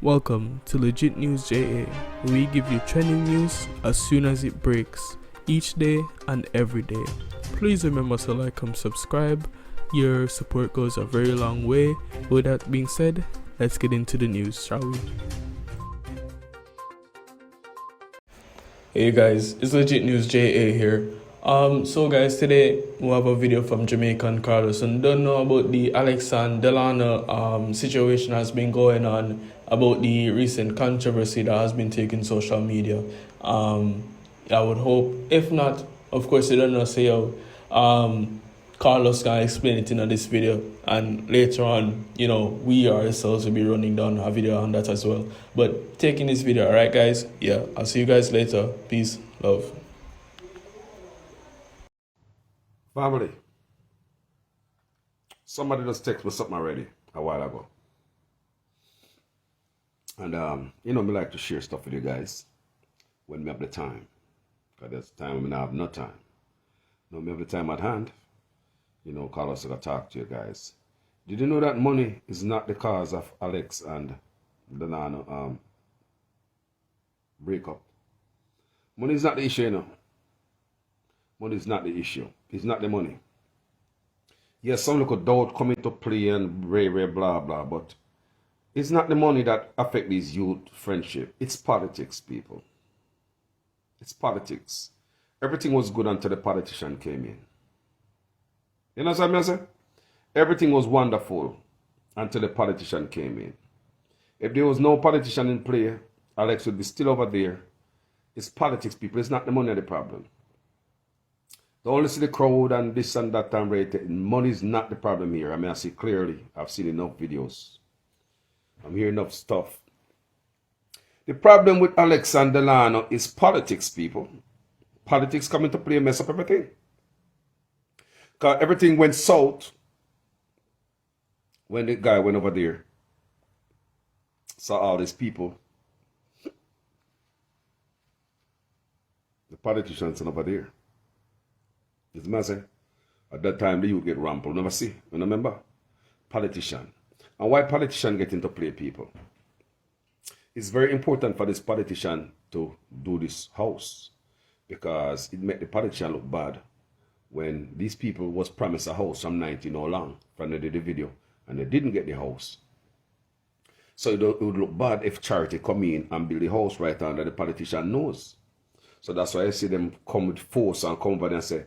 Welcome to Legit News JA, where we give you trending news as soon as it breaks, each day and every day. Please remember to like and subscribe. Your support goes a very long way. With that being said, let's get into the news, shall we? Hey guys, it's Legit News JA here. So guys, today we have a video from Jamaican Carlos, and don't know about the Alex and Delano situation has been going on about the recent controversy that has been taking social media. I would hope, if not, of course, you don't know, say Carlos can explain it in this video, and later on, we ourselves will be running down a video on that as well. But taking this video, alright guys? Yeah, I'll see you guys later. Peace, love. Family, somebody just texted me something already a while ago. And, me like to share stuff with you guys when me have the time. Because there's time when I have no time. Me have the time at hand. Carlos, I gotta talk to you guys. Did you know that money is not the cause of Alex and Delano breakup? Money is not the issue, Money is not the issue. It's not the money. Yes, some little doubt come into play and blah, blah, but it's not the money that affect these youth friendship. It's politics, people. It's politics. Everything was good until the politician came in. You know what I'm saying? Everything was wonderful until the politician came in. If there was no politician in play, Alex would be still over there. It's politics, people. It's not the money of the problem. Don't listen to the crowd and this and that and right. Money is not the problem here. I see clearly. I've seen enough videos. I'm hearing enough stuff. The problem with Alex and Delano is politics, people. Politics come into play and mess up everything. Because everything went south when the guy went over there. Saw all these people. The politicians are over there. It's massive. At that time, the youth get rampled. Never see. You remember? Politician. And why politician get into play, people? It's very important for this politician to do this house. Because it made the politician look bad when these people was promised a house from 19 or long from they did the video and they didn't get the house. So it would look bad if charity come in and build the house right under the politician knows. So that's why I see them come with force and come over there and say,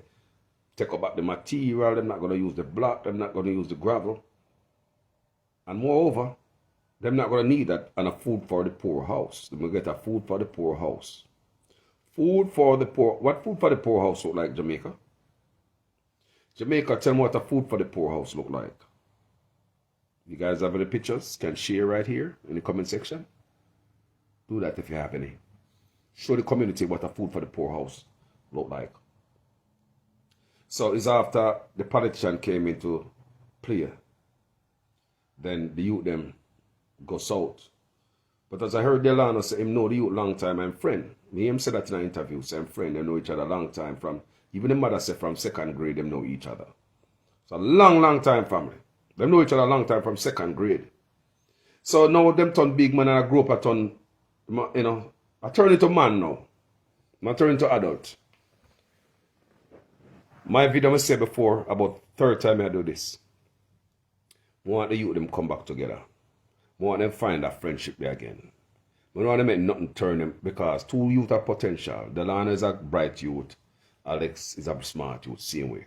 take up back the material, they're not going to use the block, they're not going to use the gravel. And moreover, they're not going to need that and a food for the poor house. They're going to get a food for the poor house. Food for the poor. What food for the poor house look like, Jamaica? Jamaica, tell me what a food for the poor house look like. You guys have any pictures? Can share right here in the comment section. Do that if you have any. Show the community what a food for the poor house look like. So it's after the politician came into play. Then the youth them go south. But as I heard Delano say him know the youth long time and friend. Me him said that in an interview, say him friend, they know each other long time from, even the mother said from second grade them know each other. It's a long time family. Them know each other a long time from second grade. So now them turn big man and I grew up I turn, I turn into man now. I turn into adult. My video I said before, about third time I do this. I want the youth them come back together. I want them find that friendship there again. I don't want them make nothing turn them because two youth have potential. Delano is a bright youth. Alex is a smart youth, same way.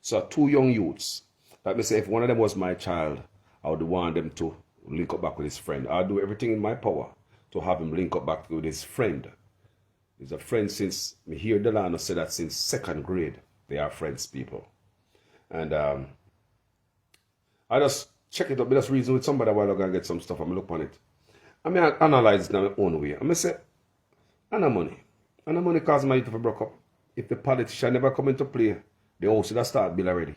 So two young youths. Like me say, if one of them was my child, I would want them to link up back with his friend. I'll do everything in my power to have him link up back with his friend. He's a friend since, me hear Delano say that since second grade. They are friends, people. And I just check it up. I just reason with somebody while I go and get some stuff. I'm look on it. I analyze it in my own way. I say, I know money. I know money cause my youth to broke up. If the politician never come into play, the house should have started bill already.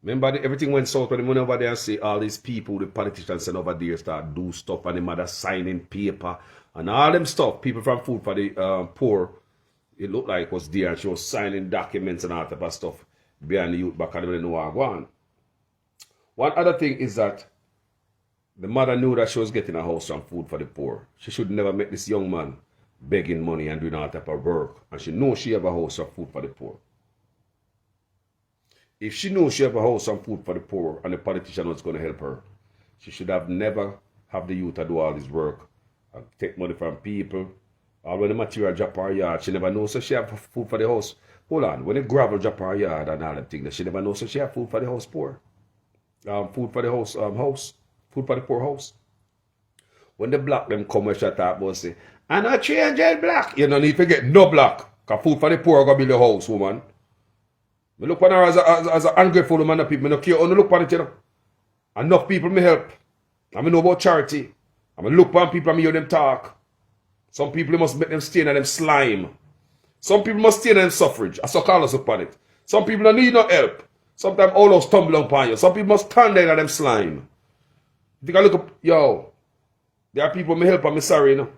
Remember, everything went south when the money over there and see all these people, the politicians send over there start do stuff and the mother signing paper and all them stuff. People from Food for the Poor. It looked like it was there and she was signing documents and all type of stuff behind the youth back and they know what I want. One other thing is that The mother knew that she was getting a house and food for the poor. She should never make this young man begging money and doing all type of work. And she knew she have a house and food for the poor. If she knew she have a house and food for the poor and the politician was going to help her, she should have never have the youth to do all this work and take money from people. Or when the material drop her yard, she never knows so she have food for the house. Hold on, when the gravel drop her yard and all them things, she never knows so she have food for the house poor. Food for the house, food for the poor house. When the black them come and shut up, say, and a 300 black. You don't need to get no black. Because food for the poor gonna build the house, woman. Me look on her as an ungrateful woman of people. I don't care how you look on it, you know. Enough people me help. I know about charity. I look on people and me hear them talk. Some people must make them stay in them slime. Some people must stay in them suffrage. I saw Carlos look on it. Some people don't need no help. Sometimes all those tumble upon you. Some people must stand there in them slime. If you can look up, yo, there are people me help and me sorry, you know.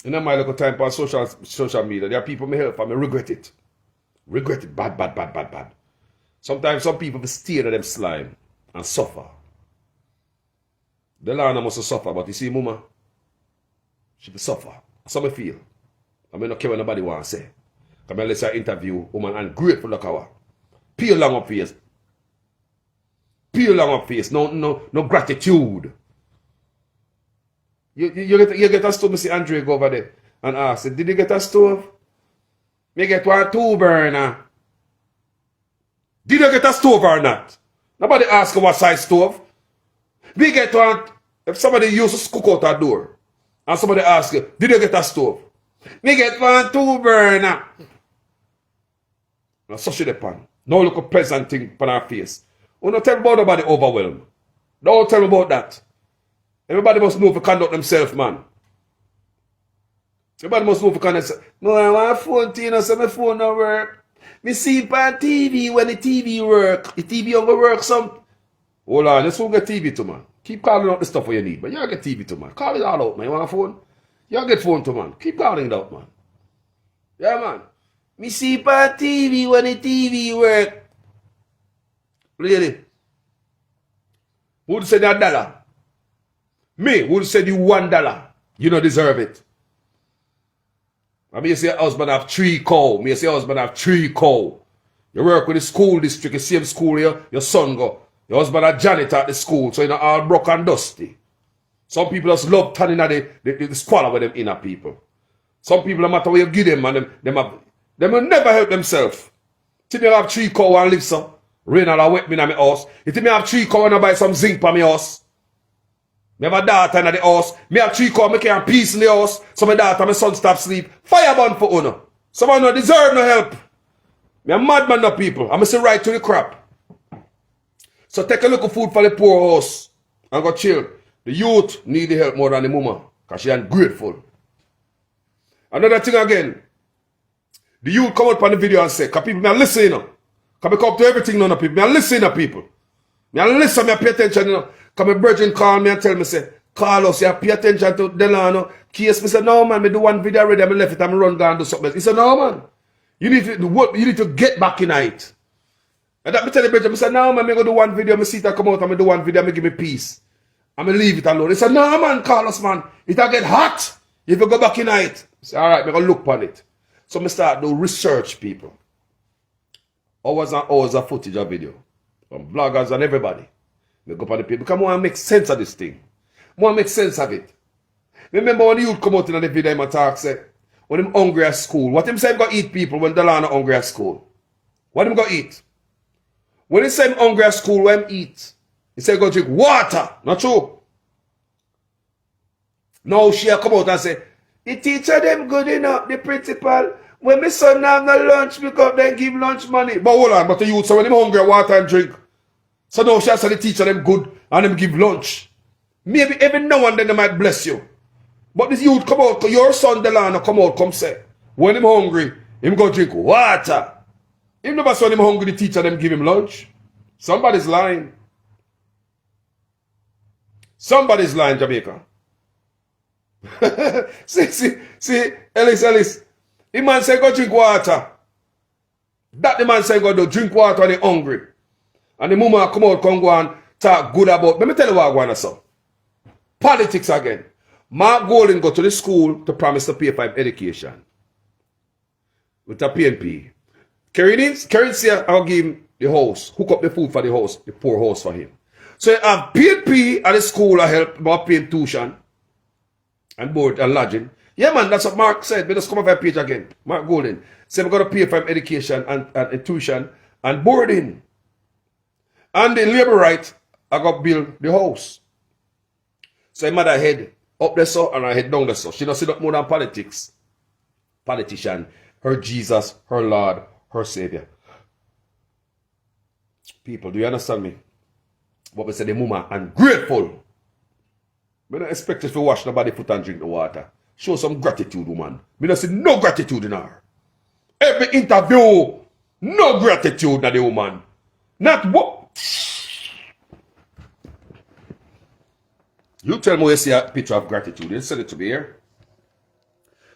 In my little time on social media, there are people me help and me regret it. Regret it. Bad, bad, bad, bad, bad. Sometimes some people stay in them slime and suffer. Delano must suffer, but you see, mama, she will suffer. That's how I feel. I mean, not care what nobody want to say. Come let's say interview woman ungrateful like our. Peel long up face. Peel long up face. No gratitude. You get a stove, Mr. Andre go over there and ask, did you get a stove? Me get one 2 burner. Did you get a stove or not? Nobody ask what size stove. We get one, if somebody uses cook out a door, and somebody ask you, did you get a stove? Me get one 2 burner. Now such a pan. No look a pleasant thing on our face. Oh, don't tell me about nobody overwhelmed. Don't tell me about that. Everybody must know to conduct themselves, man. Everybody must know to conduct themselves. No, I want a phone to you know, so my phone don't work. Me see it on TV when the TV work. The TV don't work some. Hold on, let's go get TV to man. Keep calling out the stuff you need, but you get TV to man. Call it all out, man. You want a phone? You get phone to man. Keep calling it out, man. Yeah, man. Me see it on TV when the TV work. Really? Who would say that $1? Me would say you $1. You don't deserve it. I mean, you say husband have 3 cow. Me say husband have 3 cow. You work with the school district, the same school here, your son go. Your husband a janitor at the school, so you know all broke and dusty. Some people just love turning at the squalor with them inner people. Some people, no matter what you give them, and them will never help themselves. If you have 3 cow and live some, rain or wet me in my house. If you have 3 cow and I buy some zinc for my house. Me have a daughter in the house. Me have 3 cow, me can't peace in the house. So my daughter, my son stop sleep. Fire burn for uno. Someone no deserve no help. Me a madman no people. I'm say right to the crap. So take a look at food for the poor house and go chill. The youth need the help more than the mama because she ungrateful. Another thing again. The youth come out on the video and say, because people me listen, you know. Because I come to everything none of people. Me listen to people. Me listen, me pay attention, you know. Because my virgin call me and tell me, say, Carlos, you pay attention to Delano. Case, me say, no man, me do one video already, I left it, I run down and do something. He said, no man. You need to get back in it. And that me tell the brother, I said, no man, I go do one video, I see it come out, and I do one video, I give me peace. And I leave it alone. He said, no man, Carlos man, it'll get hot if you go back in it. I said, alright, I'm going to look upon it. So I start do research, people. Hours and hours of footage of video. From bloggers and everybody. I go upon the people, because I want to make sense of this thing. I want to make sense of it. Remember when the youth come out in the video and talk, say, when I'm hungry at school, what him say him go eat people when Delano hungry at school? What him go eat? When he say I'm hungry at school, what him eat? He say go drink water. Not true. Now she come out and say, the teacher them good enough, the principal. When my son have no lunch, we come then give lunch money. But hold on, but the youth say when him hungry, water and drink. So now she say the teacher them good and them give lunch. Maybe every now and then they might bless you. But this youth come out, your son Delano come out, come say, when him hungry, him go drink water. Him never saw him hungry, the teacher them give him lunch. Somebody's lying. Somebody's lying, Jamaica. see, Ellis. The man say go drink water. That the man say go do drink water and he hungry. And the mama come out, come go and talk good about, let me tell you what I want to say. Politics again. Mark Golden go to the school to promise to pay for him education. With a PNP. Kerry say I'll give him the house, hook up the food for the house, the poor house for him. So you have PNP at the school I help about paying tuition and board and lodging. Yeah man, that's what Mark said. But just come off my page again. Mark Golden. Say we're gonna pay for him education and tuition and boarding. And the labor right, I got build the house. So I mother head up there so and I head down there so. She don't see that more than politics. Politician, her Jesus, her Lord, her Savior. People, do you understand me? What we say the mama ungrateful. We don't expect her to wash nobody foot and drink the water. Show some gratitude, woman. We don't see no gratitude in her. Every interview, no gratitude in the woman. Not what? You tell me you see a picture of gratitude. You send it to me here.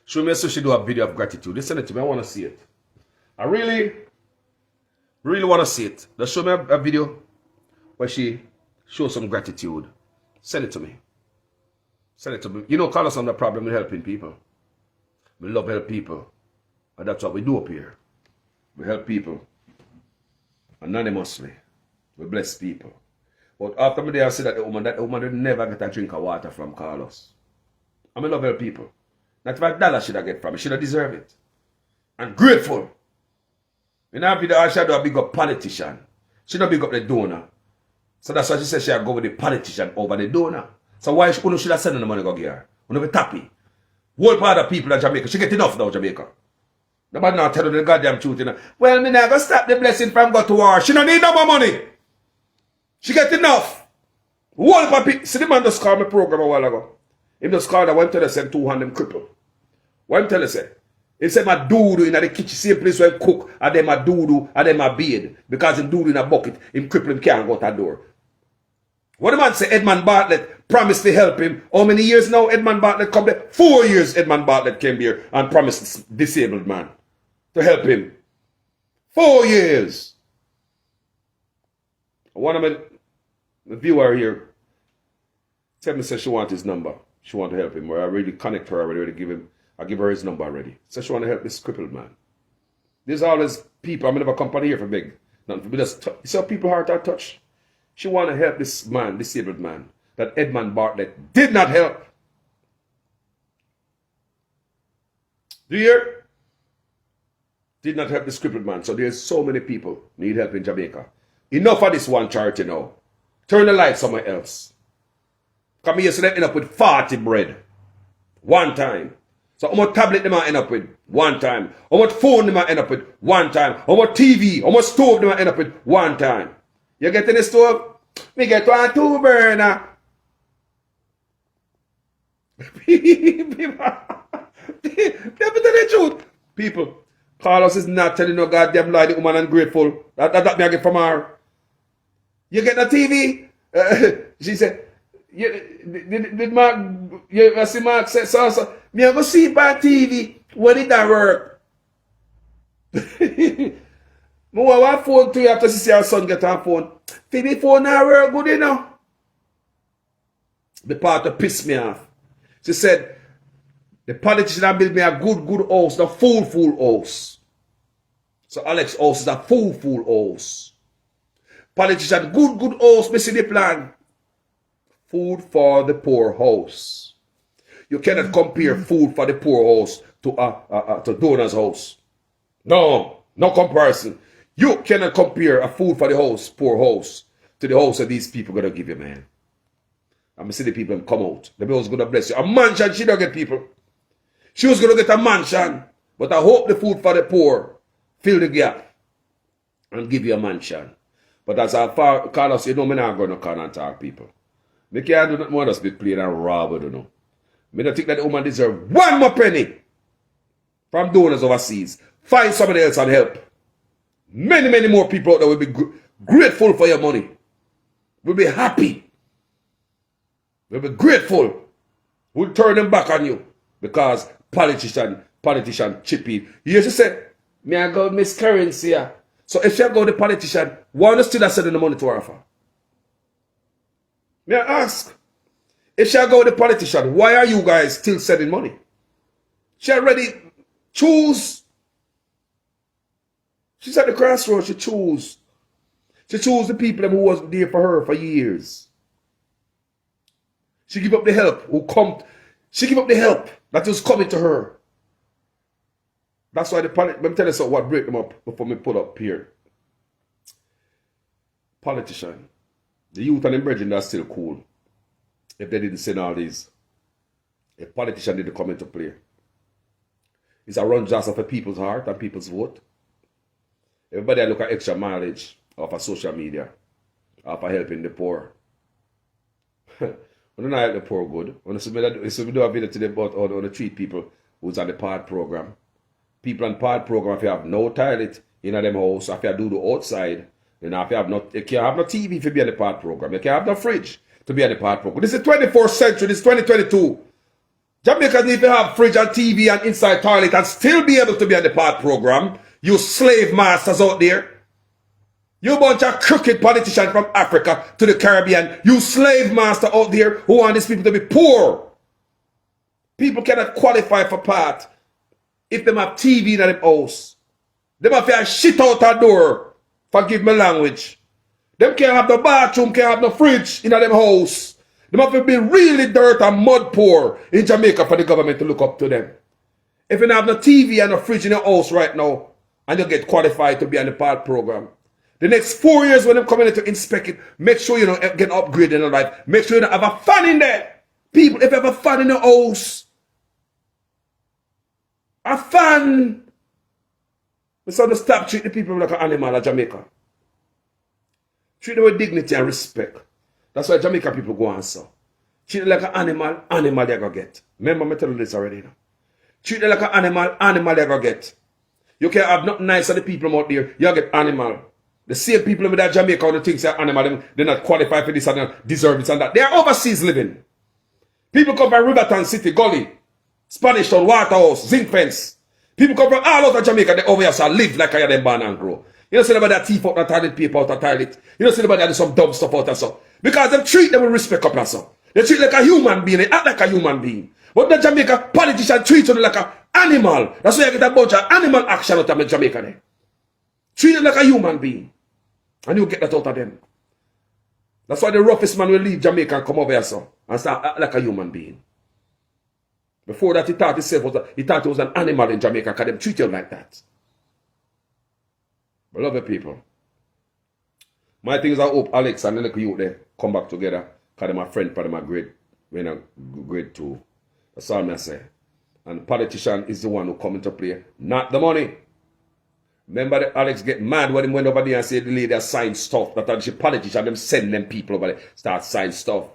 Show me so she do a video of gratitude. You send it to me. I want to see it. I really want to see it. Just show me a video where she shows some gratitude. Send it to me. Send it to me. You know, Carlos, I'm the problem with helping people. We love help people. And that's what we do up here. We help people. Anonymously. We bless people. But after me there I see that the woman will never get a drink of water from Carlos. I love help people. Not $5 should I get from me. Should I deserve it? And grateful. In our video, I should do a big up politician. She don't big up the donor. So that's why she said she go with the politician over the donor. So why should I send the money go give her? We be tappy. Whole part of people in Jamaica. She get enough now, Jamaica. Nobody now tell her the goddamn truth. You know? Well, me never stop the blessing from go to war. She don't need no more money. She get enough. Whole part of people. See the man just called my program a while ago. He just called her. One tell her send 200 cripple. One tell her say. He said my doodoo in the kitchen, same place where he cook, and then my doodoo, and then my beard. Because him doodoo in a bucket, him cripple him can't go to that door. What the man say Edmund Bartlett promised to help him. How many years now Edmund Bartlett come there? 4 years Edmund Bartlett came here and promised this disabled man to help him. 4 years. One of my viewer here tell me say she want his number. She want to help him. Or I really connect her already, I give her his number already. So she want to help this crippled man. There's always people, I'm never company here for big. Nothing for just you see how people heart are touched. She want to help this man, disabled man, that Edmund Bartlett did not help. Do you hear? Did not help this crippled man. So there's so many people need help in Jamaica. Enough of this one charity now. Turn the light somewhere else. Come here, so they end up with 40 bread. One time. So how much tablet they might end up with? One time. How much phone they might end up with? One time. How much TV? How much stove they might end up with? One time. You get in the stove? Me get 1 2 burner. People, the truth. People, Carlos is not telling no goddamn lie. The woman ungrateful. That me I get from her. You get the TV? She said, did Mark, you see Mark say so. Me I go see by TV. When did that work? I want phone to you after she see her son get on phone. Phoebe phone now work good enough. The part that pissed me off. She said, the politician built me a good house, the full house. So Alex house is a full house. Politician, good house, me see the plan. Food for the poor house. You cannot compare food for the poor house to donor's house. No comparison. You cannot compare a food for the house, poor house, to the house that these people gonna give you, man. I'm gonna see the people come out. The Lord's gonna bless you. A mansion, she don't get people. She was gonna get a mansion, but I hope the food for the poor fill the gap and give you a mansion. But as far Carlos, you know, me not gonna come and talk people. Me can't do nothing more than be playing and rob, you know. Me don't think that the woman deserve 1 more penny from donors overseas. Find somebody else and help. Many more people out there will be grateful for your money. Will be happy. Will be grateful. Will turn them back on you. Because politician chippy. You used to say, me I go Miss Currency here. So if you go the politician, why not still sending the money to her for? May I ask, if she go with the politician, why are you guys still sending money? She already choose. She's at the crossroads. She choose. She chose the people who wasn't there for her for years. She give up the help who come. She give up the help that was coming to her. That's why let me tell you something what break them up before me put up here. Politician. The youth and the brethren are still cool. If they didn't send all these. If politician didn't come into play. It's a run just of a people's heart and people's vote. Everybody look at extra mileage off of social media. Off of helping the poor. When I help the poor good. When we do a video today about how to treat people who's on the PAD program. People on PAD program, if you have no toilet in them house, if you do the outside, you know, if you have you can't have no TV to be on the PAD program. You can't have no fridge to be on the PAD program. This is 24th century, this is 2022. Jamaicans need to have fridge and TV and inside toilet and still be able to be on the PAD program. You slave masters out there. You bunch of crooked politicians from Africa to the Caribbean. You slave master out there who want these people to be poor. People cannot qualify for PAD if they have TV in their house. They have to shit out a door. Forgive my language. Them can't have the bathroom, can't have no fridge in their house. They have to be really dirt and mud poor in Jamaica for the government to look up to them. If you don't have no TV and no fridge in your house right now, and you get qualified to be on the PAD program, the next 4 years when I'm coming in to inspect it, make sure you don't get upgraded in your life. Make sure you don't have a fan in there. People, if you have a fan in your house, a fan, we sort of stop treating people like an animal in Jamaica. Treat them with dignity and respect. That's why Jamaican people go on so. Treat them like an animal they're going to get. Remember me tell you this already now. Treat them like an animal they're going to get. You can't have nothing nice of the people out there. You get animal. The same people with that Jamaica who think they're animal, they're not qualified for this and that, deserve this and that. They are overseas living. People come from Riverton City, Gully, Spanish Town, Waterhouse, Zinc Fence. People come from all over Jamaica, they over here so live like I had them born and grow. You don't see nobody that thief out the toilet paper out the toilet. You don't see nobody that do some dumb stuff out and so. Because they treat them with respect up and so. They treat like a human being, they act like a human being. But the Jamaica politician treat them like an animal. That's why you get a bunch of animal action out of Jamaica there. Treat them like a human being. And you get that out of them. That's why the roughest man will leave Jamaica and come over here so, and start act like a human being. Before that, he thought he was an animal in Jamaica because they treat him like that. Beloved people, my things I hope Alex and the little youth there come back together because they're my friend, part of my grade 2. That's all I say. And the politician is the one who come into play, not the money. Remember that Alex get mad when he went over there and said the lady signed stuff. That the politician them send them people over there start signing stuff.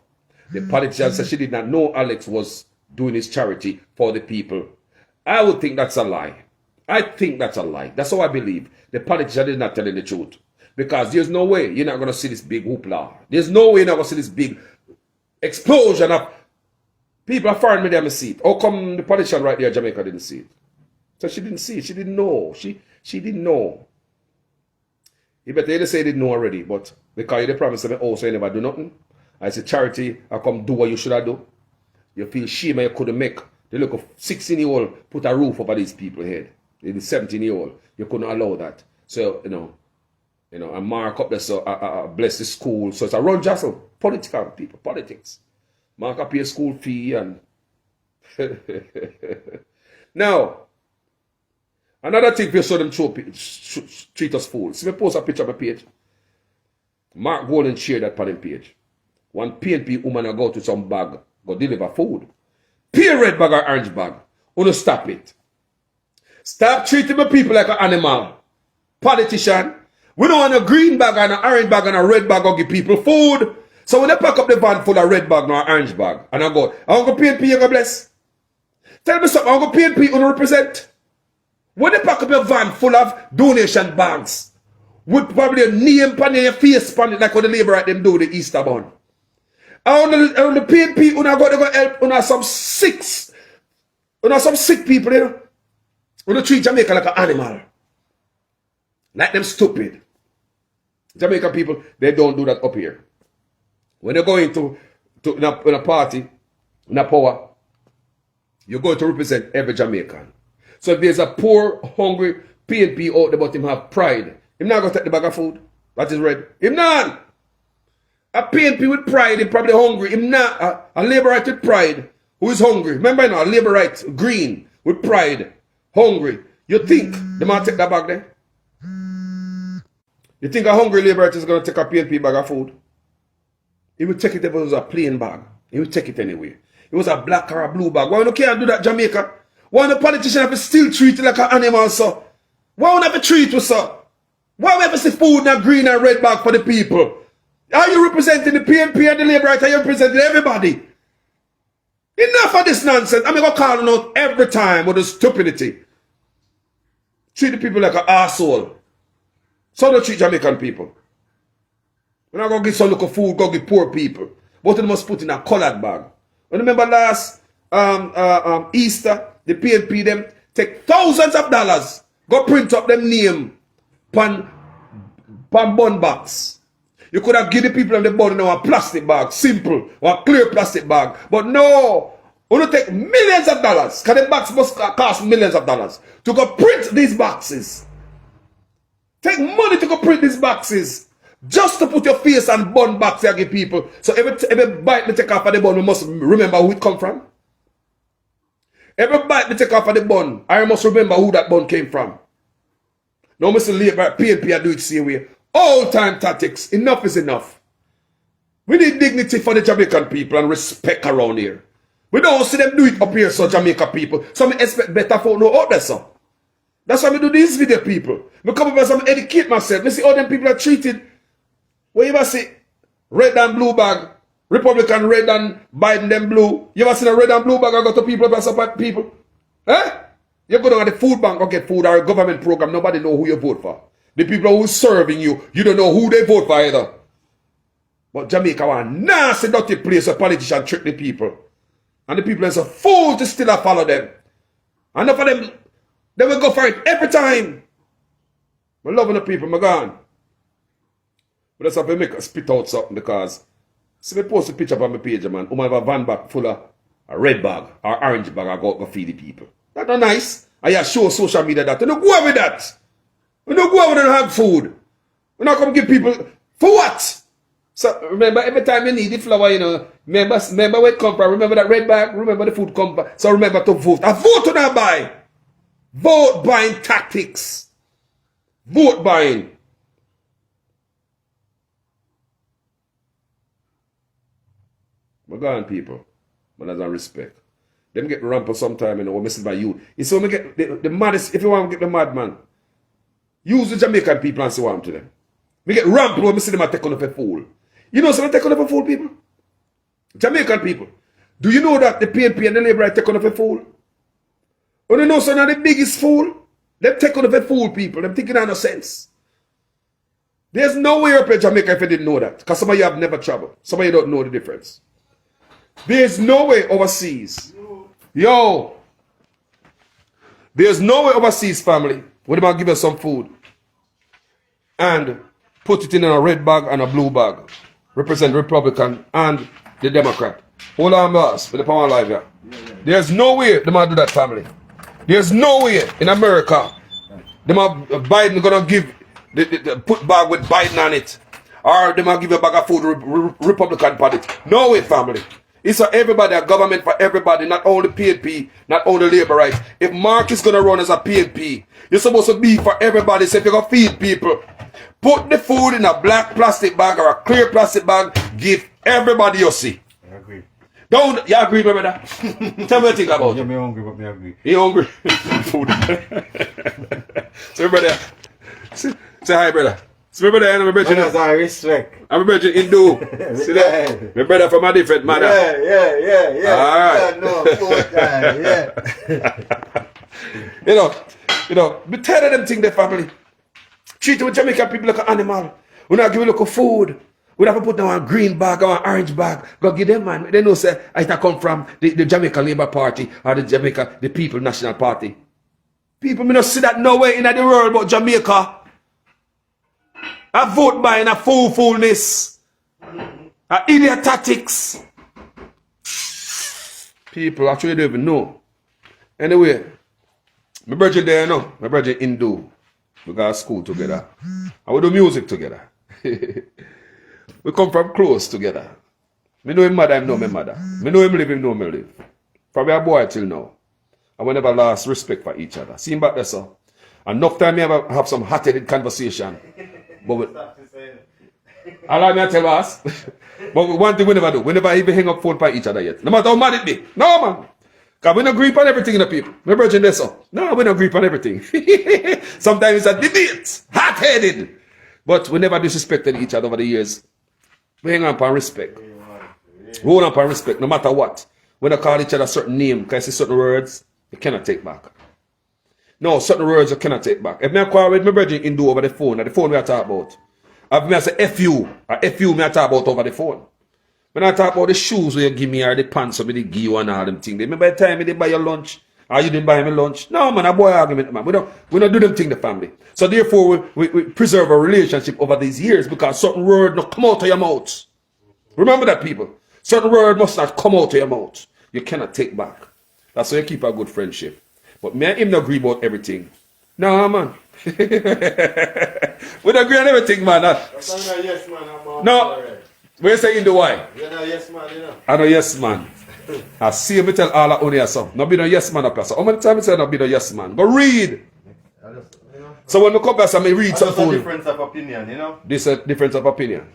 The politician said she did not know Alex was doing his charity for the people. I would think that's a lie. I think that's a lie. That's how I believe. The politician is not telling the truth. Because there's no way you're not going to see this big hoopla. There's no way you're not going to see this big explosion of people are foreign me there and see it. How come the politician right there in Jamaica didn't see it? So she didn't see it. She didn't know. She didn't know. You better say they didn't know already, but because you promised me, oh, so you never do nothing. I said, charity, I come do what you should have do. You feel shame you couldn't make the look of 16-year-old put a roof over these people's head. The 17-year-old, you couldn't allow that. So, and mark up there, so bless the school. So it's a run jostle, political people, politics. Mark up your school fee and now, another thing for show them treat us fools. See me post a picture on my page. Mark Golden share that on him page. One PNP woman go to some bag, go deliver food. Pure red bag or orange bag. Wanna stop it. Stop treating my people like an animal. Politician. We don't want a green bag and an orange bag and a red bag to give people food. So when they pack up the van full of red bag and an orange bag, and I go PNP, you go bless. Tell me something, I go PNP, you represent. When they pack up your van full of donation bags, with probably a name on your face on it, like what the labor at them do the Easter bun. And on the PNP, you go help some sick people, you know. You treat Jamaica like an animal. Like them stupid. Jamaican people, they don't do that up here. When you're going in a party, in a power, you're going to represent every Jamaican. So if there's a poor, hungry PNP out there, but him have pride, him not going to take the bag of food that is red. Him not. A PNP with pride, him probably hungry. Him not. A Labourite with pride, who is hungry. Remember now, a Labourite, green, with pride, hungry. You think they might take that bag there? You think a hungry Labourite is going to take a PNP bag of food? He would take it if it was a plain bag. He would take it anyway. It was a black or a blue bag. Why you can't do that, Jamaica? Why the politician have to still treat it like an animal, sir? Why don't have to treat you, sir? Why we have to see food in a green and red bag for the people? Are you representing the PNP and the Labourite? Are you representing everybody? Enough of this nonsense. I'm going to call them out every time with the stupidity. Treat the people like an asshole. So don't treat Jamaican people. When I go get some local food, go get poor people. But they must put in a colored bag. When remember last Easter, the PNP them take thousands of dollars, go print up them name pan bun box. You could have given the people on the bun in a plastic bag, simple, or a clear plastic bag. But no, you don't take millions of dollars, because the box must cost millions of dollars to go print these boxes. Take money to go print these boxes. Just to put your face on bun box and give people. So every bite they take off of the bun, we must remember who it come from. Every bite they take off of the bun, I must remember who that bun came from. Now, Mr. Labour, PNP, I do it the same way. All time tactics. Enough is enough. We need dignity for the Jamaican people and respect around here. We don't see them do it up here, so Jamaica people. So I expect better for no out there, so. That's why we do these video, people. I come up and educate myself. I see how them people are treated. When you ever see red and blue bag, Republican red and Biden them blue, you ever seen a red and blue bag and go to people and support people? Eh? You go down to the food bank or get food or a government program, nobody know who you vote for. The people who are serving you, you don't know who they vote for either. But Jamaica was a nasty, dirty place where politicians trick the people. And the people are so fool to still follow them. And enough of them, they will go for it every time. I'm loving the people, I'm gone. But that's have to make a spit out something because see me post a picture on my page, man. Have a van bag full of a red bag or orange bag I go feed the people. That's not nice. I have show social media that. You don't go with that. You don't go over and have food. You not come give people for what? So remember every time you need the flour, you know, remember where it come from. Remember that red bag, remember the food come from. So remember to vote. A vote to not buy. Vote buying tactics. Vote buying. We're gone, people. But as I respect. Them get rampant sometime, you know, when I see by you. You see, when we get the maddest, if you want to get the madman, use the Jamaican people and say what I'm to them. We get rampant when we see them take on a fool. You know, so they take on a fool, people? Jamaican people. Do you know that the PNP and the Labour take on a fool? Or you know, so now the biggest fool? They take on a fool, people. Them thinking no sense. There's no way up in Jamaica if you didn't know that. Because some of you have never traveled. Some of you don't know the difference. There's no way overseas. Yo. There's no way overseas, family, where they might give us some food. And put it in a red bag and a blue bag. Represent the Republican and the Democrat. Hold on, boss, with the power live here. There's no way they might do that, family. There's no way in America they might Biden gonna give the put bag with Biden on it. Or they might give a bag of food Republican party. No way, family. It's for everybody, a government for everybody, not only PNP, not only Labour rights. If Mark is gonna run as a PNP, you're supposed to be for everybody. So if you're gonna feed people, put the food in a black plastic bag or a clear plastic bag, give everybody you see. I agree. Don't you agree with that? Tell me what you think about it. I'm hungry, but I agree. You hungry? Food. So brother, say hi, brother. So my brother, my brother. That's our respect. I'm a brother Hindu. See that? My brother from a different mother. Yeah. All right. Yeah, no, full time, yeah. You know, be tired of them things, the family. Treat with Jamaican people like an animal. We not give you look food. We have to put down a green bag or an orange bag. Go give them, man. They know say I come from the Jamaica Labour Party or the People National Party. People may not see that nowhere in the world but Jamaica. A vote buying a foolness. Idiot tactics. People actually don't even know. Anyway, my brother there, no. My brother Hindu. We go to school together. And we do music together. We come from close together. Me know him mother, him know my mother. Me know him live, him know me live. From a boy till now. And we never lost respect for each other. See him back there, so. Enough time me ever have some hot-headed conversation. But we, allow me to tell us. But one thing we never do. We never even hang up phone by each other yet. No matter how mad it be. No, man. Because we don't agree on everything in the people. My brother there, so. No, we don't agree on everything. Sometimes it's a debate. Hot-headed. But we never disrespected each other over the years. We hang on respect. We hold on respect no matter what. We don't call each other a certain name. Because it's certain words you cannot take back. No, certain words you cannot take back. If I call with my brother Hindu over the phone we are talking about. If I say F you, or F you, I talk about over the phone. When I talk about the shoes where you give me or the pants where they give you and all them things. Remember the time they buy your lunch? Or you didn't buy me lunch? No, man, a boy argument, man. We don't do them thing in the family. So therefore, we preserve a relationship over these years because certain words not come out of your mouth. Remember that, people. Certain words must not come out of your mouth. You cannot take back. That's how you keep a good friendship. But me and him don't agree about everything. No, man. We don't agree on everything, man. Yes, man. No. Where you saying the why? You're not yes, man, you know. I know yes, man. I see me tell all that only yourself. Not be no yes, man up here. So how many times I say not be no yes, man? Go read. So when I come back, I may read some food. Difference of opinion, you know. This is a difference of opinion.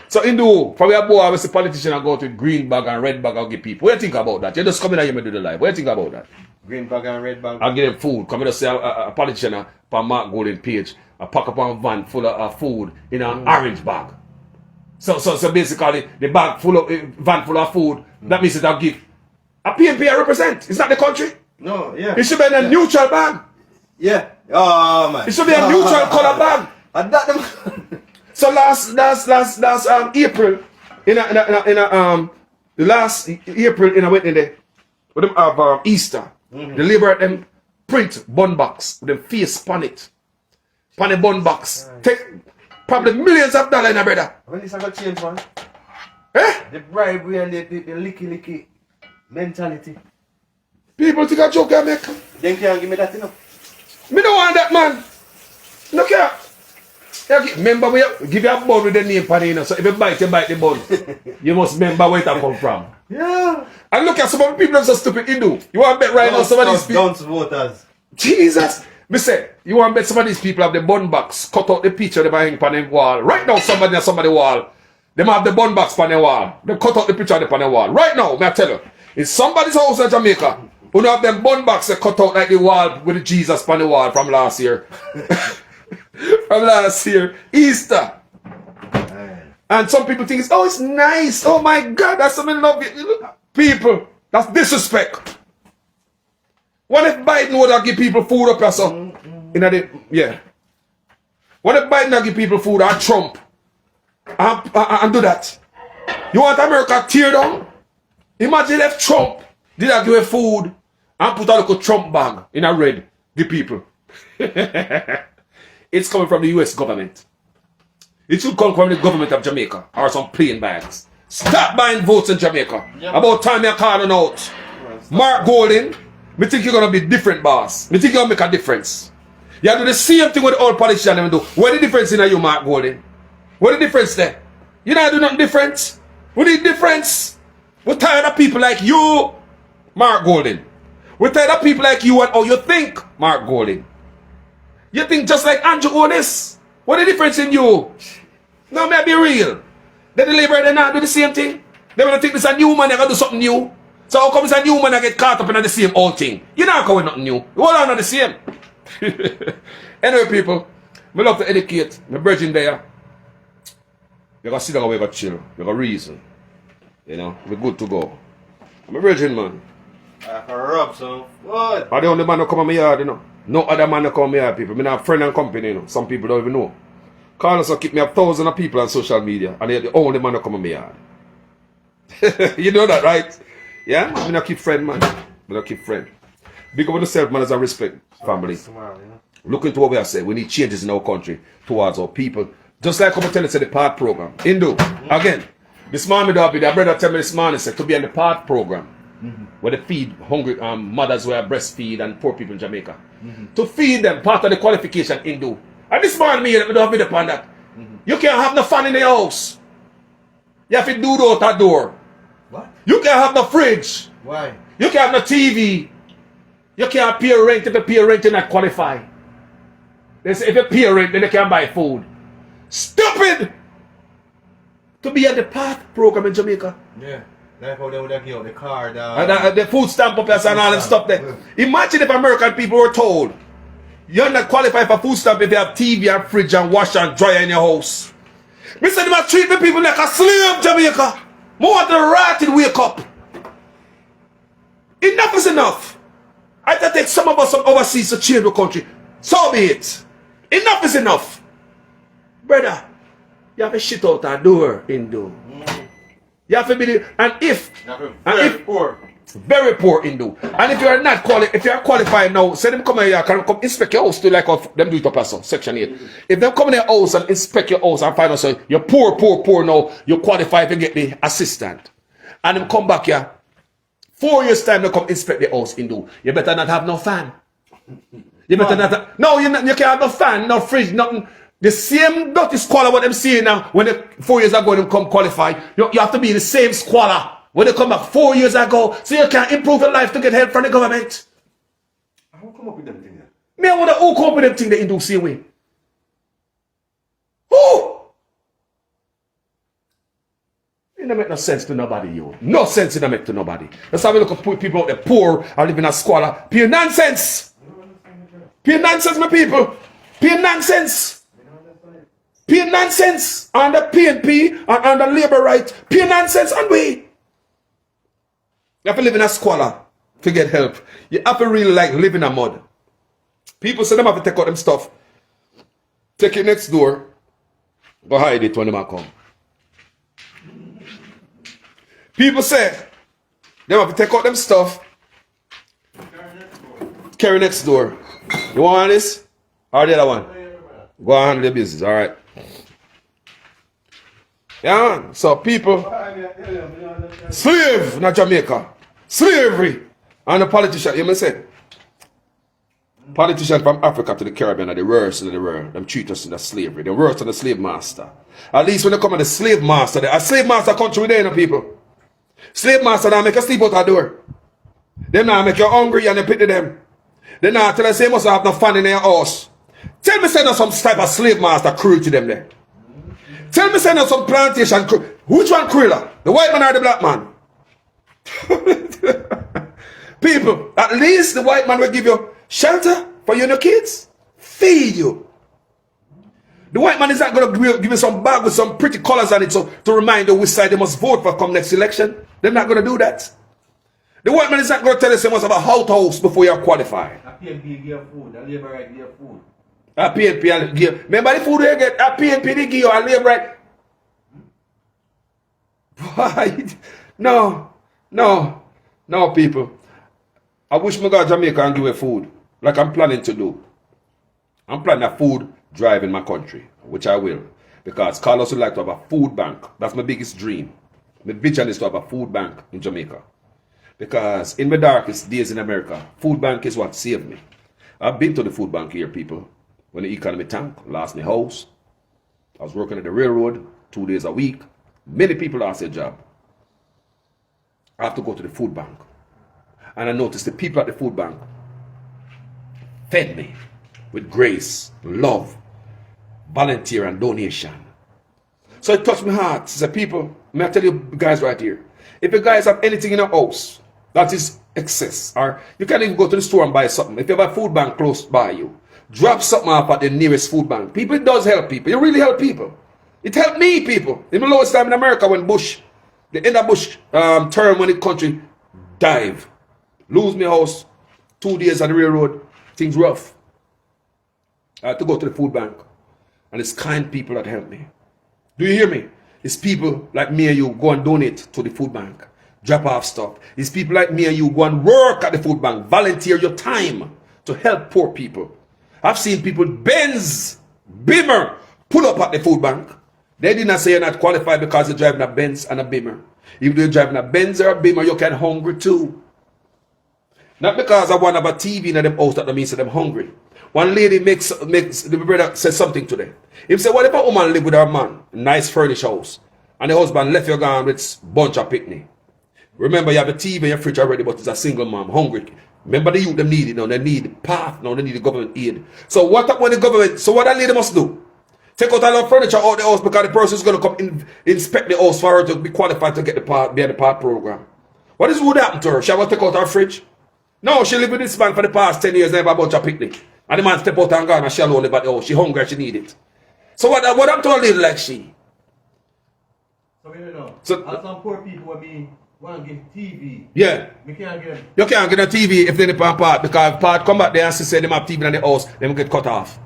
So Hindu, for your boy, I was a politician and go to green bag and red bag and give people. What do you think about that? You just come in and you do the live. What do you think about that? Green bag and red bag. I'll give them food. Come in and say a politician on Mark Golden page. I pack up a van full of food in an orange bag. So basically the bag full of van full of food. That means that I'll give a PNP I represent. It's not the country. No, yeah. It should be in a neutral bag. Yeah. Oh man. It should be a neutral color bag. And that them. So last April the last April in a Wednesday with them have Easter. The labor them print bun box with them face on it. On the bun box. Take probably millions of dollars in a brother. When this I got change, man? Eh? The bribery and the licky mentality. People think a joke I make. Then can't give me that, you know. Me don't want that, man. Look here. Remember, we give you a bun with the name on it, you know. So if you bite the bun. You must remember where it come from. Yeah. And look at some of the people that are so stupid. You want to bet right now some of these people. Don't voters. Jesus. Me say, you want to bet some of these people have the bun box, cut out the picture they hang on the wall. Right now, somebody on somebody's wall. They have the bun box on the wall. They cut out the picture on the wall. Right now, may I tell you, in somebody's house in Jamaica, who have them bun box they cut out like the wall with the Jesus on the wall from last year. From last year, Easter. And some people think, oh, it's nice. Oh my God, that's something love it. People, that's disrespect. What if Biden would have give people food up or something? Yeah. What if Biden would give people food or Trump? And do that? You want America tear down? Imagine if Trump did not give food and put a little Trump bag in a red, give people. It's coming from the US government. It should come from the government of Jamaica or some plain bags. Stop buying votes in Jamaica. Yep. About time you're calling out. Mark Golden, me think you're going to be different, boss. Me think you're going to make a difference. You do the same thing with all politicians do. What the difference in you, Mark Golden? What the difference there? You don't do nothing different. What the difference? We're tired of people like you, Mark Golden. We're tired of people like you and how you think, Mark Golden. You think just like Andrew Onis. What the difference in you? No, may I be real. They deliver, they not do the same thing. They want to think this a new man, they going to do something new. So how come it's a new man that get caught up in the same old thing? You're not going nothing new. You all are the same. Anyway, people, I love to educate. My virgin there. You got to sit down and we got chill. You got reason. You know, we're good to go. I'm a virgin, man. I can rub some. What? I'm the only man who come on my yard, you know. No other man who come on my yard, people. I have friend and company, you know. Some people don't even know. Carlos will keep me up thousands of people on social media, and they're the only man who come on my yard. You know that, right? Yeah? I'm not keep friend, man. I'm not keep friend. Big up on yourself, man, as a respect, family. Look into what we are saying. We need changes in our country towards our people. Just like I'm telling you, the part program. Hindu, again, This morning, my brother tell me this morning, said to be on the PATH program, where they feed hungry mothers who are breastfeed and poor people in Jamaica. To feed them, part of the qualification in do. And this morning, me don't have it upon that. You can't have no fan in the house. You have to do out that door. What? You can't have no fridge. Why? You can't have no TV. You can't pay rent. If you pay rent, you're not qualified. They say if you pay rent, then you can buy food. Stupid! To be at the PATH program in Jamaica. Yeah. Like how they would have given the card. And the food stamp up and all that stuff there. Imagine if American people were told, you're not qualified for food stamp if you have TV and fridge and wash and dryer in your house. Me say they must treat the people like a slave, Jamaica. More want the rotted wake up. Enough is enough. I have to take some of us from overseas to change the country. So be it. Enough is enough. Brother, you have to shit out that door, Hindu. You have to be there. And if poor. very poor Hindu. And if you are not if you are qualified now, say them come here, can come inspect your house to like them do it up as Section 8. If them come in your house and inspect your house and find out so you're poor now, you qualify to get the assistant. And them come back here, 4 years time they come inspect the house Hindu. You better not have no fan. You better not have, no, you can't have no fan, no fridge, nothing. The same dirty squalor what them seeing now when 4 years ago them come qualify. You have to be in the same squalor when they come back 4 years ago, so you can improve your life to get help from the government. Who come up with them things? Me, I wonder who come up with them things they do same way. Who? It don't make no sense to nobody, you. No sense it don't make to nobody. That's how we look at people out there poor and living in squalor. Pure nonsense. Pure nonsense, my people. Pure nonsense. Pure nonsense on the PNP and on the labor right. Pure nonsense and we. You have to live in a squalor to get help. You have to really like live in a mud. People say them have to take out them stuff. Take it next door. Go hide it when them come. People say them have to take out them stuff. Carry next door. You want this? Or the other one? Go and handle your business, alright. Yeah, so people, slave, not Jamaica. Slavery. And the politician, you may say, politicians from Africa to the Caribbean are the worst of the world. Them treat us in the slavery. The worst of the slave master. At least when they come to the slave master, a slave master country there, you know, people. Slave master now make you sleep out the door. Them now make you hungry and you pity them. They now tell us you must have no fun in their house. Tell me say there's some type of slave master cruelty them there. Tell me say there's some plantation crew. Which one crueler? The white man or the black man? People, at least the white man will give you shelter for you and your kids. Feed you. The white man is not going to give you some bag with some pretty colors on it so to remind you which side they must vote for come next election. They're not going to do that. The white man is not going to tell you so much about house before you're qualified. A PNP give food, a labor right give food. A PNP give. Remember the food you get? A PNP they give you a labor right. Why? No, people. I wish me go to Jamaica and give away food like I'm planning to do. I'm planning a food drive in my country, which I will. Because Carlos would like to have a food bank. That's my biggest dream. My vision is to have a food bank in Jamaica. Because in my darkest days in America, food bank is what saved me. I've been to the food bank here, people. When the economy tanked, lost my house. I was working at the railroad 2 days a week. Many people lost their job. I have to go to the food bank. And I noticed the people at the food bank fed me with grace, love, volunteer, and donation. So it touched my heart. He said, people, may I tell you guys right here, if you guys have anything in your house that is excess, or you can't even go to the store and buy something, if you have a food bank close by you, drop something off at the nearest food bank. People, it does help people. You really help people. It helped me, people. In the lowest time in America when the end of Bush term when the country dive. Lose my house, 2 days on the railroad, things rough. I had to go to the food bank. And it's kind people that help me. Do you hear me? It's people like me and you go and donate to the food bank. Drop off stuff. It's people like me and you go and work at the food bank. Volunteer your time to help poor people. I've seen people, Benz, Beamer, pull up at the food bank. They did not say you're not qualified because you're driving a Benz and a Beamer. If you're driving a Benz or a Beamer, you can hungry too. Not because I want to have a TV in them house that means that them hungry. One lady makes the brother says something to them. He say, what if a woman live with her man, nice furnished house, and the husband left you gone with bunch of picnic? Remember, you have a TV in your fridge already, but it's a single mom, hungry. Remember the youth them need it now. They need path now. They need the government aid. So what up when the government? So what that lady must do? Take out a lot of furniture out the house because the person is going to come inspect the house for her to be qualified to get the part, be on the part program. What is would happen to her? She will take out her fridge? No, she lived with this man for the past 10 years, never a bunch of picnic. And the man step out and gone and she alone live at the house. She hungry, she need it. So what I'm told lady like she? So we don't know. So, and some poor people want me want to give TV. Yeah. We can't get them. You can't get a TV if they depend part because if part come back there and say them have TV in the house, them get cut off.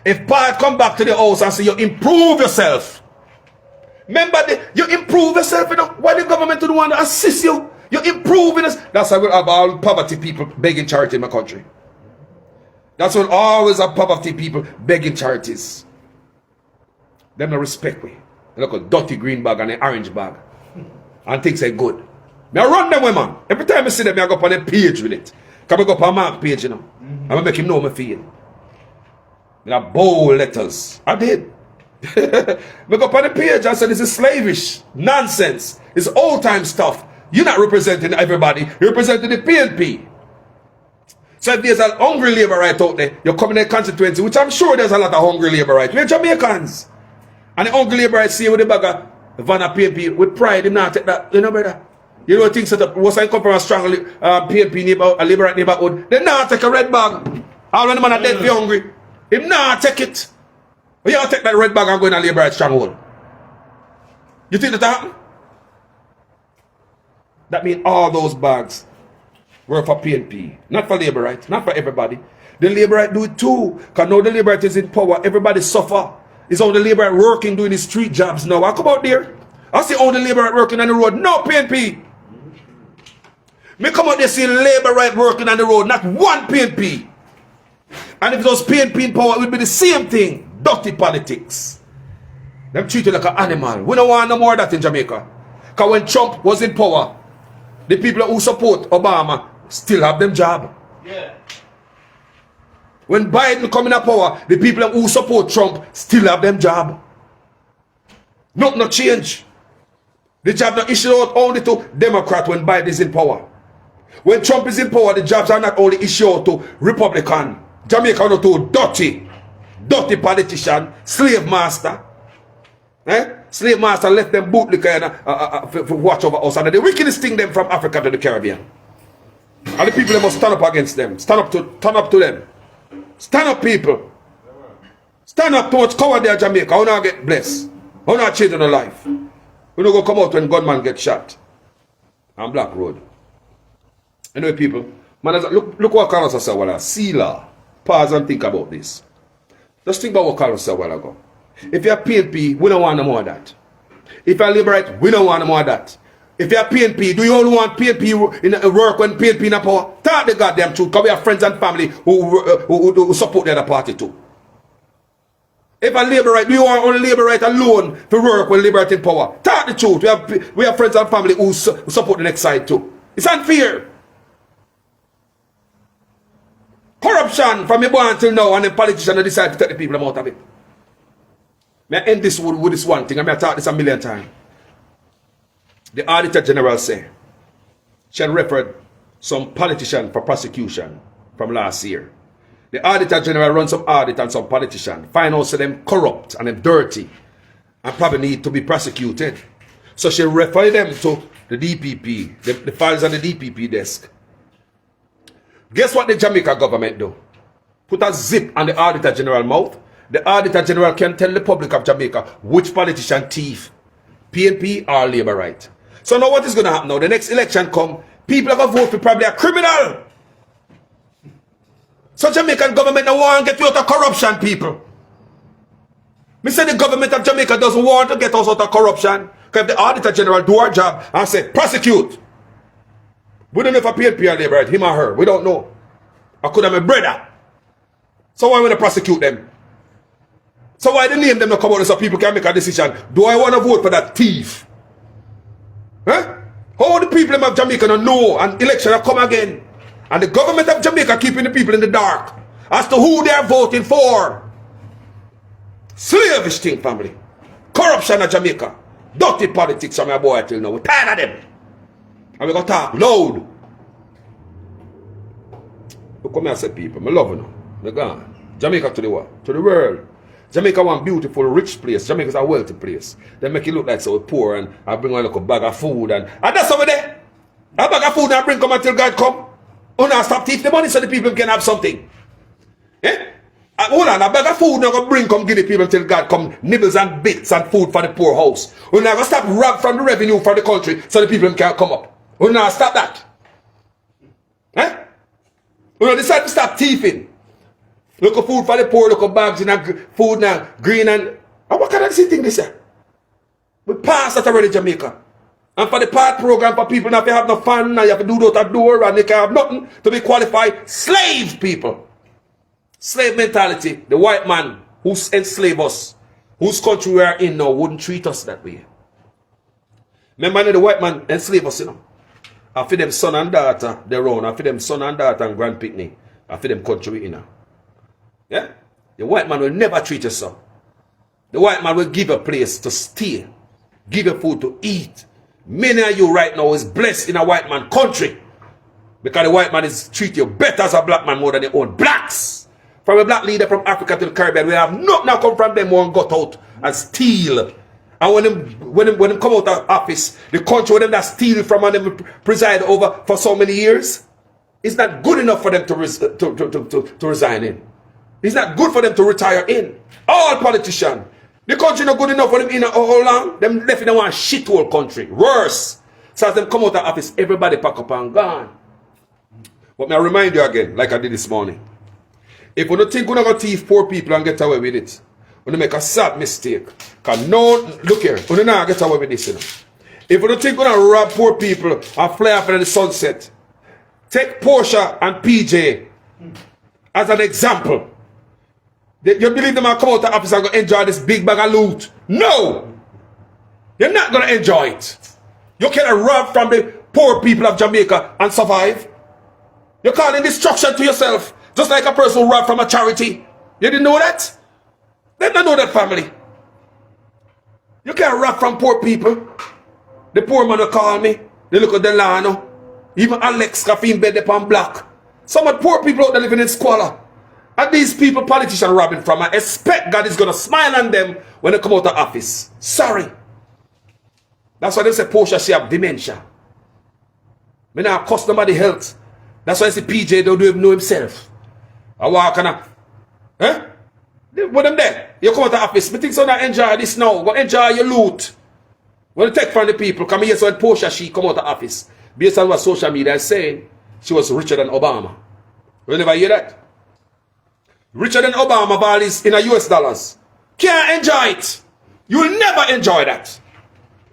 If part come back to the house and say you improve yourself. Remember, you improve yourself, you know. Why the government to the one to assist you? You're improving us. That's why we have all poverty people begging charity in my country. That's what always have poverty people begging charities. Them no respect me. They look a dirty green bag and an orange bag. And things are good. Me I run them women. Every time I see them, I go up on a page with it. Can I go up on Mark page, you know? I'm going to make him know my feel. Me have bold letters. I did. Me go up on the page and say this is slavish. Nonsense. It's old time stuff. You're not representing everybody. You're representing the PNP. So if there's a hungry labor right out there, you're coming in the constituency, which I'm sure there's a lot of hungry labor right. We're Jamaicans. And the hungry labor right see with the bagger, the van of PNP, with pride, him not take that. You know, brother? You know things that was I come from a strong PNP neighbor, a labor right neighborhood. They not take a red bag. All when the man are dead be hungry. Him not take it. You don't take that red bag and go in a labor right stronghold. You think that happen? That means all those bags were for PNP, not for labor right, not for everybody. The labor right do it too, because now the labor right is in power, everybody suffer. It's only the labor right working doing the street jobs now. I come out there, I see only labor right working on the road, no PNP. Me come out there see labor right working on the road, not one PNP. And if those PNP in power, it would be the same thing, dirty politics. Them treat you like an animal. We don't want no more of that in Jamaica. Because when Trump was in power, the people who support Obama still have them job. Yeah. When Biden come in power, the people who support Trump still have them job. Nothing no change. The job not issued out only to Democrat when Biden is in power. When Trump is in power, the jobs are not only issued out to Republican. Jamaica not to dirty politician, slave master. Slave master left them bootlicker for watch over us. And the wickedest thing them from Africa to the Caribbean. And the people they must stand up against them. Stand up to them. Stand up, people. Stand up towards coward there, Jamaica. We not get blessed. We not change their life. We don't go come out when gunman get shot. On Black Road. Anyway, people, man, look what Carlos said while I Sealer. Pause and think about this. Just think about what Carlos said a while ago. If you're PNP, we don't want no more of that. If you're liberate, we don't want no more of that. If you're PNP, do you only want PNP in work when PNP in power? Talk the goddamn truth, because we have friends and family who support the other party too. If a liberate, do you want only liberate alone for work when liberate in power? Talk the truth. We have friends and family who support the next side too. It's unfair. Corruption from me born until now, and the politicians decide to take the people out of it. May I end this with this one thing, and I talk this a million times. The Auditor General say, she referred some politician for prosecution from last year. The Auditor General run some audit on some politician, find out so them corrupt and them dirty, and probably need to be prosecuted. So she referred them to the DPP, the files on the DPP desk. Guess what the Jamaica government do? Put a zip on the Auditor General mouth. The Auditor General can tell the public of Jamaica which politician thief, PNP or Labour right. So now what is going to happen now? The next election come, people are going to vote for probably a criminal. So Jamaican government don't want to get you out of corruption, people. Me say the government of Jamaica doesn't want to get us out of corruption. Because if the Auditor General do our job and say, prosecute. We don't know if a PNP or Labour right, him or her. We don't know. I could have my brother. So why would I prosecute them? So why the name them not come out so people can make a decision? Do I want to vote for that thief? Huh? How the people of Jamaica don't know and election will come again? And the government of Jamaica keeping the people in the dark as to who they are voting for. Slavish thing, family. Corruption in Jamaica. Dirty politics from my boy till now. We're tired of them. And we're going to talk loud. Look come here, I said people. I love you now. They're gone. Jamaica to the world. To the world. Jamaica one beautiful, rich place. Jamaica is a wealthy place. They make it look like so we're poor and I bring a little bag of food and that's over there. A bag of food and I bring come until God come. Oh now stop thief the money so the people can have something. Eh? Hold on, a bag of food now go bring come give the people until God come nibbles and bits and food for the poor house. We now go stop rob from the revenue for the country so the people can come up. We now stop that. Eh? We now decide to stop thieving. Look at food for the poor, look at bags and food now, green and what kind of thing this year? We passed that already Jamaica. And for the part program for people now if you have no fun and you have to do that door and they can have nothing to be qualified. Slave people. Slave mentality. The white man who enslaved us, whose country we are in now, wouldn't treat us that way. Remember the white man enslaved us, you know. I for them son and daughter, their own. I for them son and daughter and grand picnic. I for them country, you know. Yeah? The white man will never treat us so. The white man will give a place to stay. Give you food to eat. Many of you right now is blessed in a white man country. Because the white man is treat you better as a black man more than their own blacks. From a black leader from Africa to the Caribbean, we have nothing now come from them one got out and steal. And when them come out of office, the country where them that steal from and them preside over for so many years, it's not good enough for them to resign in. It's not good for them to retire in. All politicians. The country not good enough for them in how long? Them left in one shithole country. Worse. So as them come out of office, everybody pack up and gone. But may I remind you again, like I did this morning. If you don't think you're going to thief poor people and get away with it, you're going to make a sad mistake. Because no, look here, you're not get away with this. You know. If you don't think you're going to rob poor people and fly off in the sunset, take Portia and PJ as an example. You believe them will come out of the office and go enjoy this big bag of loot? No! You're not going to enjoy it. You cannot rob from the poor people of Jamaica and survive. You're calling destruction to yourself. Just like a person who robbed from a charity. You didn't know that? They don't know that, family. You can't rob from poor people. The poor man will call me. They look at Delano. Even Alex can in bed upon black. Some of the poor people out there living in squalor. And these people, politicians robbing from, I expect God is going to smile on them when they come out of office. Sorry. That's why they say Portia, she have dementia. Me not cost nobody health. That's why I say PJ don't even know himself. I walk and eh? With them there. You come out of office. Me think so not enjoy this now. Go enjoy your loot. When you take from the people, come here so when Portia, she come out of office. Based on what social media is saying, she was richer than Obama. You never hear that? Richer than Obama values in a US dollars. Can't enjoy it. You will never enjoy that.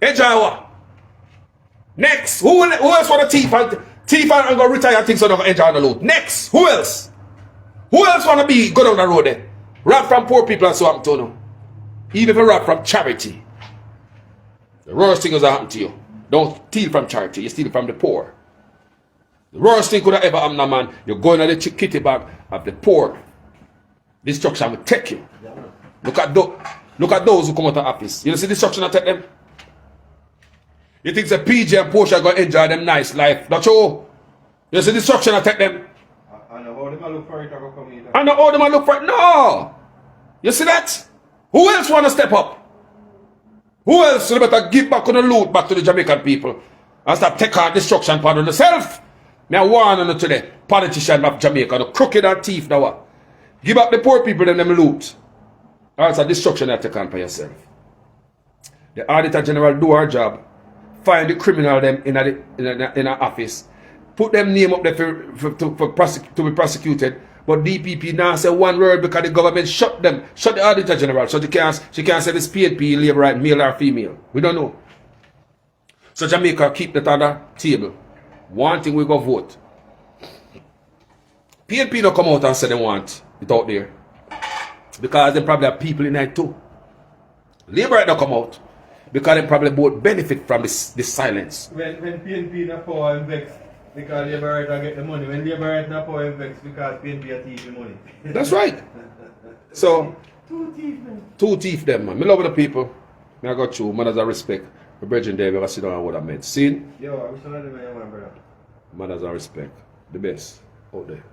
Enjoy what? Next. Who else want to thief and go retire and think so they don't enjoy the loot? Next. Who else? Who else want to be go down the road there? Rob from poor people and so on to know. Even if you rob from charity. The worst thing is that happen to you. Don't steal from charity. You steal from the poor. The worst thing could have ever happen to a man. You're going to the kitty bag of the poor. Destruction will take you. Look at those who come out of office. You see destruction will take them? You think the PJ and Portia are going to enjoy them nice life? Not true. You see destruction will take them? And how them look for it or come in? And how them look for it? No! You see that? Who else want to step up? Who else will better give back on the loot back to the Jamaican people and stop taking our destruction part on themselves? Me I warn you today, politicians of Jamaica, the crooked and thief now. Give up the poor people and them loot. Or it's a destruction that you take on for yourself. The Auditor General do our job. Find the criminal them in an office. Put them name up there to be prosecuted. But DPP now say one word because the government shut them. Shut the Auditor General. So she can't say this PNP labor right, male or female. We don't know. So Jamaica keep that on the table. One thing we go vote. PNP don't come out and say they want it out there. Because they probably have people in it too. Labor right now come out. Because they probably both benefit from this silence. When PNP na power and vex because Labour right get the money. When Labour right na power and vex because PNP are thief the money. That's right. So, Two thief, man. two teeth them, man. Me love the people. Me I got you. Manners of respect. My brethren there, we got sit down and what I meant. Seen? Yo, I wish I had the man, brother. Manners of respect. The best out there.